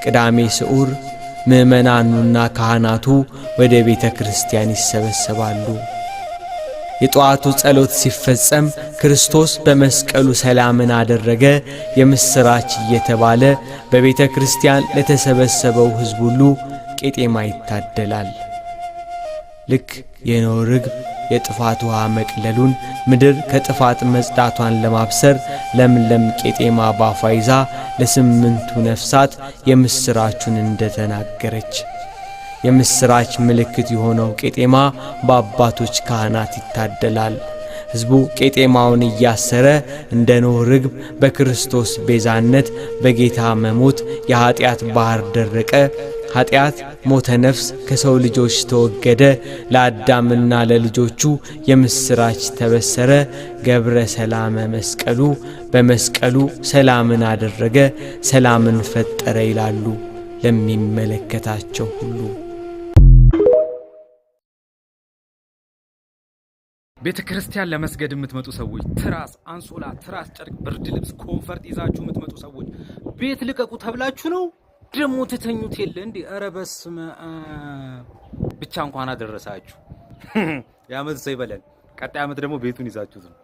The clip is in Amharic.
ቅዳሜ ስዑር ምእመናኑና ካህናቱ ወደ ቤተ ክርስቲያን ይሰበሰባሉ። የጧቱ ጸሎት ሲፈጸም ክርስቶስ በመስቀሉ ሰላምን አደረገ የምስራች እየተባለ በቤተ ክርስቲያን ለተሰበሰበው ሕዝብ ሁሉ ቄጤማ ይታደላል። ልክ የኖኅ ርግብ የጥፋት ውሃ መቅለሉን ምድር ከጥፋት መጽዳቷን ለማብሰር ለምለም ቄጤማ ባፏ ይዛ ለስምንቱ ነፍሳት የምስራቹን እንደተናገረች የምስራች ምልክት የሆነው ቄጤማ በአባቶች ካህናት ይታደላል። ሕዝቡ ቄጤማውን እያሰረ እንደ ኖኅ ርግብ በክርስቶስ ቤዛነት በጌታ መሞት የኀጢአት ባህር ደረቀ፣ ኀጢአት ሞተ ነፍስ ከሰው ልጆች ተወገደ፣ ለአዳምና ለልጆቹ የምስራች ተበሰረ፣ ገብረ ሰላመ መስቀሉ በመስቀሉ ሰላምን አደረገ፣ ሰላምን ፈጠረ ይላሉ ለሚመለከታቸው ሁሉ። ቤተ ክርስቲያን ለመስገድ የምትመጡ ሰዎች ትራስ፣ አንሶላ፣ ትራስ፣ ጨርቅ፣ ብርድ ልብስ፣ ኮንፈርት ይዛችሁ የምትመጡ ሰዎች ቤት ልቀቁ ተብላችሁ ነው ደሞ ተተኙት የለ እንዴ? ኧረ በስመ አብ። ብቻ እንኳን አደረሳችሁ። ያመት ሰው ይበለን። ቀጣይ አመት ደግሞ ቤቱን ይዛችሁት ነው።